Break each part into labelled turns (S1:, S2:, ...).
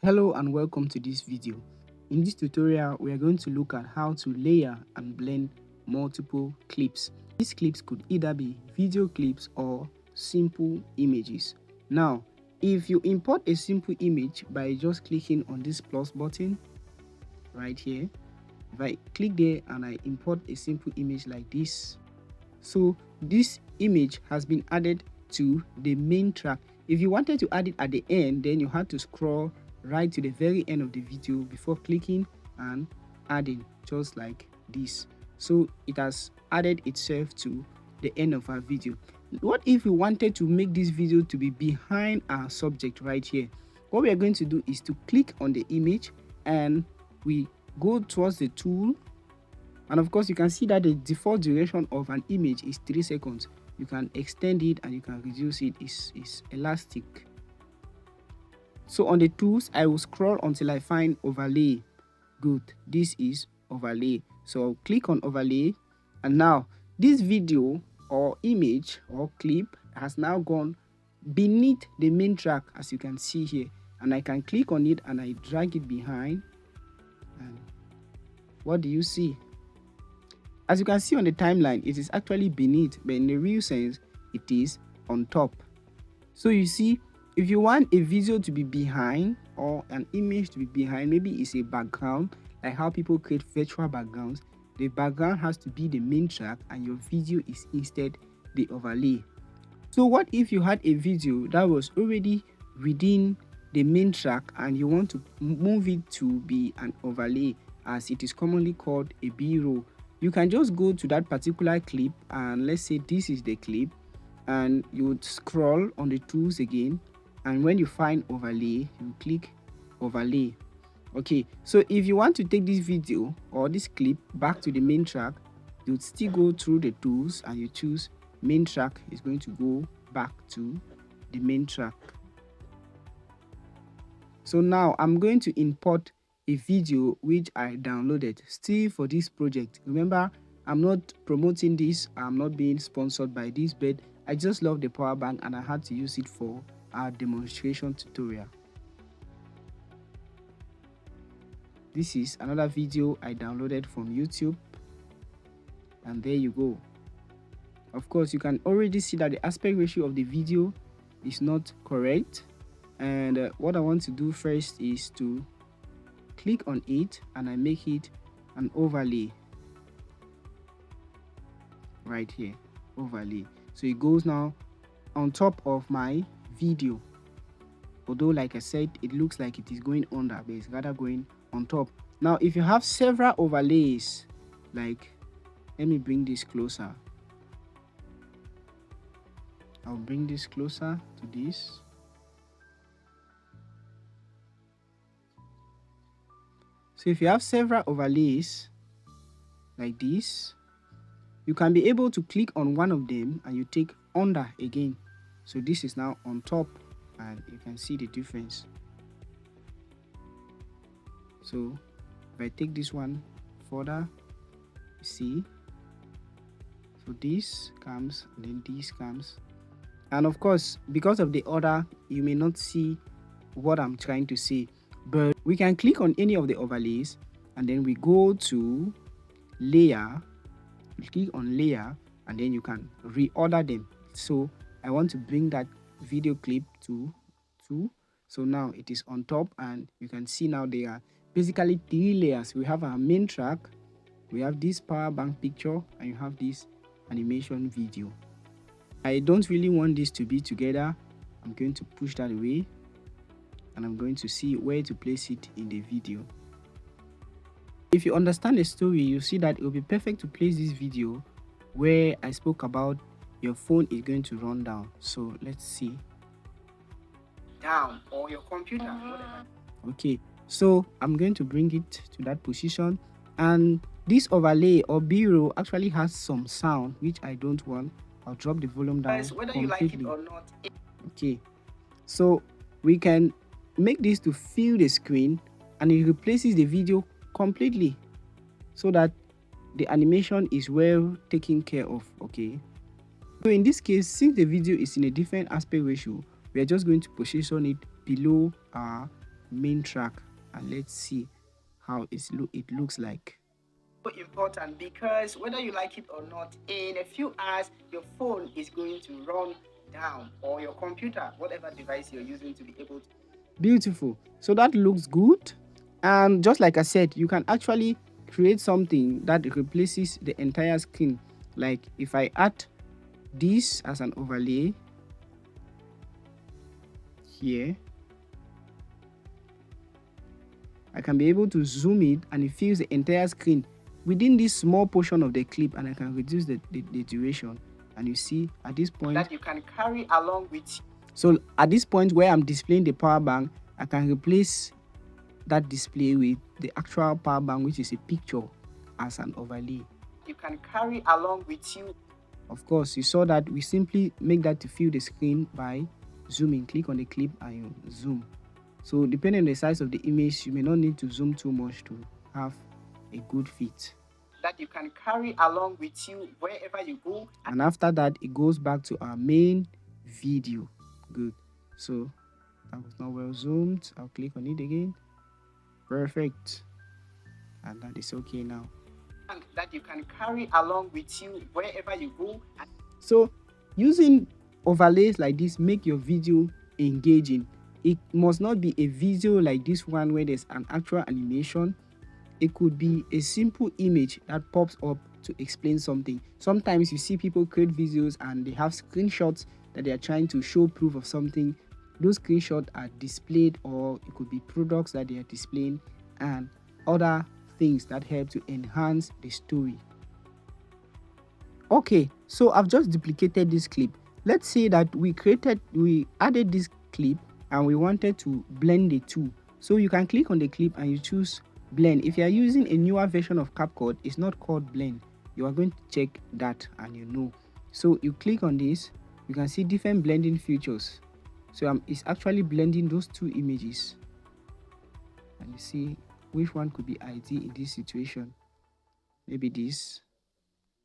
S1: Hello and welcome to this video. In this tutorial, we are going to look at how to layer and blend multiple clips. These clips could either be video clips or simple images. Now, if you import a simple image by just clicking on this plus button right here, if I click there and I import a simple image like this, so this image has been added to the main track. If you wanted to add it at the end, then you had to scroll right to the very end of the video before clicking and adding, just like this. So it has added itself to the end of our video. What if we wanted to make this video to be behind our subject right here? What we are going to do is to click on the image and we go towards the tool, and of course you can see that the default duration of an image is 3 seconds. You can extend it and you can reduce it. It's elastic. So on the tools, I will scroll until I find overlay. Good, this is overlay. So I'll click on overlay, and now this video or image or clip has now gone beneath the main track, as you can see here, and I can click on it and I drag it behind, and what do you see? As you can see on the timeline, it is actually beneath, but in the real sense, it is on top. So you see, if you want a video to be behind or an image to be behind, maybe it's a background, like how people create virtual backgrounds, the background has to be the main track and your video is instead the overlay. So what if you had a video that was already within the main track and you want to move it to be an overlay, as it is commonly called a B-roll? You can just go to that particular clip, and let's say this is the clip, and you would scroll on the tools again, and when you find overlay, you click overlay. Okay, so if you want to take this video or this clip back to the main track, you would still go through the tools and you choose main track is going to go back to the main track. So now I'm going to import a video which I downloaded still for this project. Remember, I'm not promoting this, I'm not being sponsored by this, but I just love the power bank and I had to use it for our demonstration tutorial. This is another video I downloaded from YouTube, and there you go. Of course, you can already see that the aspect ratio of the video is not correct, and what I want to do first is to click on it and I make it an overlay right here, overlay. So it goes now on top of my video, although like I said, it looks like it is going under, but it's rather going on top. Now if you have several overlays, like, let me bring this closer, I'll bring this closer to this. So if you have several overlays like this, you can be able to click on one of them and you take under again. So this is now on top and you can see the difference. So if I take this one further, you see, so this comes and then this comes. And of course, because of the order, you may not see what I'm trying to say. But we can click on any of the overlays and then we go to layer, we click on layer, and then you can reorder them. So I want to bring that video clip to 2. So now it is on top, and you can see now there are basically 3 layers. We have our main track, we have this power bank picture, and you have this animation video. I don't really want this to be together. I'm going to push that away, and I'm going to see where to place it in the video. If you understand the story, you see that it will be perfect to place this video where I spoke about your phone is going to run down. So let's see. Down, or your computer, whatever. Okay, so I'm going to bring it to that position, and this overlay or B-roll actually has some sound which I don't want. I'll drop the volume down whether completely. You like it or not. Okay, so we can make this to fill the screen, and it replaces the video completely so that the animation is well taken care of. Okay, so in this case, since the video is in a different aspect ratio, we are just going to position it below our main track, and let's see how it looks like. Important, because whether you like it or not, in a few hours your phone is going to run down, or your computer, whatever device you're using, to be able to. Beautiful. So that looks good, and just like I said, you can actually create something that replaces the entire screen. Like if I add this as an overlay here, I can be able to zoom it and it fills the entire screen within this small portion of the clip, and I can reduce the duration. And you see at this point that you can carry along with you. So at this point where I'm displaying the power bank, I can replace that display with the actual power bank, which is a picture, as an overlay. You can carry along with you. Of course, you saw that we simply make that to fill the screen by zooming. Click on the clip and you zoom. So depending on the size of the image, you may not need to zoom too much to have a good fit. That you can carry along with you wherever you go. And after that, it goes back to our main video. Good. So that was not well zoomed. I'll click on it again. Perfect. And that is okay now. And that you can carry along with you wherever you go. So using overlays like this make your video engaging. It must not be a video like this one where there's an actual animation. It could be a simple image that pops up to explain something. Sometimes you see people create videos and they have screenshots that they are trying to show proof of something. Those screenshots are displayed, or it could be products that they are displaying and other things that help to enhance the story. Okay, so I've just duplicated this clip. Let's say that we added this clip and we wanted to blend the two. So you can click on the clip and you choose blend. If you are using a newer version of CapCut, it's not called blend. You are going to check that and you know. So you click on this, you can see different blending features. So it's actually blending those two images, and you see which one could be ideal in this situation. Maybe this.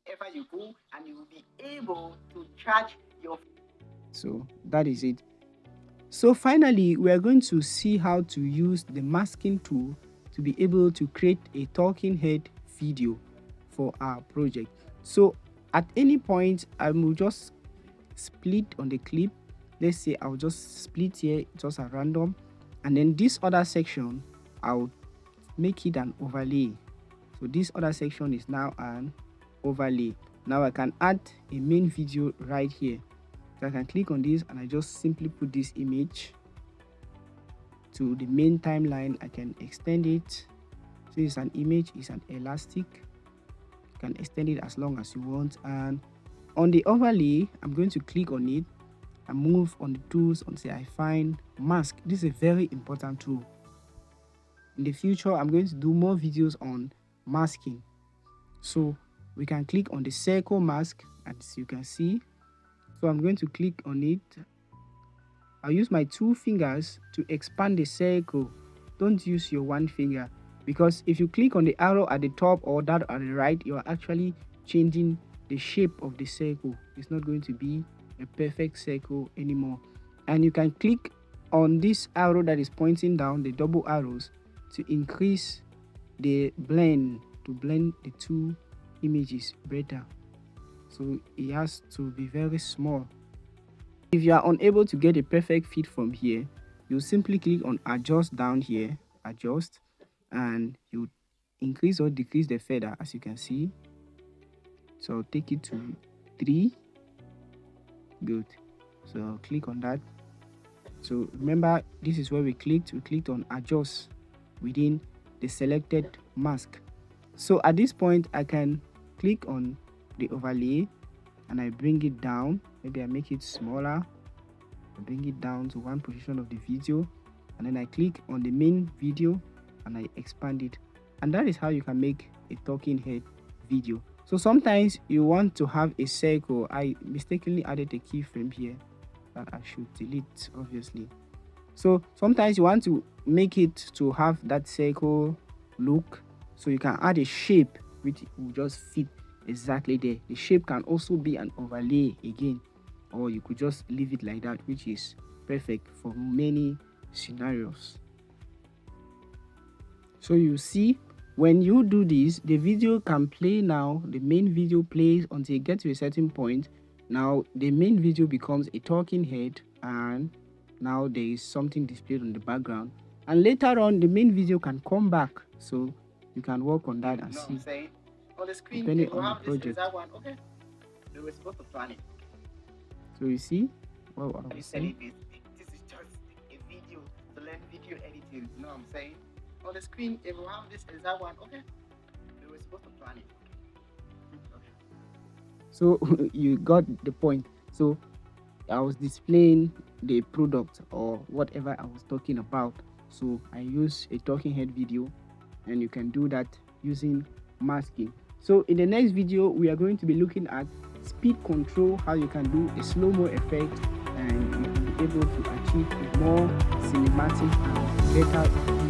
S1: Wherever you go, and you will be able to charge your. So that is it. So finally, we are going to see how to use the masking tool to be able to create a talking head video for our project. So at any point, I will just split on the clip. Let's say I'll just split here just at random, and then this other section I'll make it an overlay. So this other section is now an overlay. Now I can add a main video right here. So I can click on this and I just simply put this image to the main timeline. I can extend it. So it's an image, it's an elastic. You can extend it as long as you want. And on the overlay, I'm going to click on it and move on the tools until I find mask. This is a very important tool. In the future, I'm going to do more videos on masking. So we can click on the circle mask, as you can see. So I'm going to click on it. I'll use my 2 fingers to expand the circle. Don't use your 1 finger, because if you click on the arrow at the top or that at the right, you are actually changing the shape of the circle. It's not going to be a perfect circle anymore. And you can click on this arrow that is pointing down, the double arrows, to increase the blend, to blend the 2 images better. So it has to be very small. If you are unable to get a perfect fit from here, you simply click on adjust down here, adjust, and you increase or decrease the feather, as you can see. So I'll take it to 3. Good. So I'll click on that. So remember, this is where we clicked on adjust within the selected mask. So at this point, I can click on the overlay and I bring it down. Maybe I make it smaller. I bring it down to one position of the video, and then I click on the main video and I expand it. And that is how you can make a talking head video. So sometimes you want to have a circle. I mistakenly added a keyframe here that I should delete, obviously. So sometimes you want to make it to have that circle look, so you can add a shape which will just fit exactly there. The shape can also be an overlay again, or you could just leave it like that, which is perfect for many scenarios. So you see, when you do this, the video can play now. The main video plays until it gets to a certain point. Now the main video becomes a talking head, and now there is something displayed on the background. And later on, the main video can come back. So you can work on that and see.
S2: I'm saying? On the screen,
S1: depending
S2: on
S1: on the project.
S2: One. Okay. We were supposed to plan it.
S1: So you see, well,
S2: I was saying this is just a video to learn video editing. You know what I'm saying? On the screen, if we have this exact one, okay. We were supposed to plan it. Okay.
S1: So you got the point. So I was displaying the product or whatever I was talking about. So I use a talking head video, and you can do that using masking. So in the next video, we are going to be looking at speed control, how you can do a slow-mo effect, and you can be able to achieve a more cinematic and better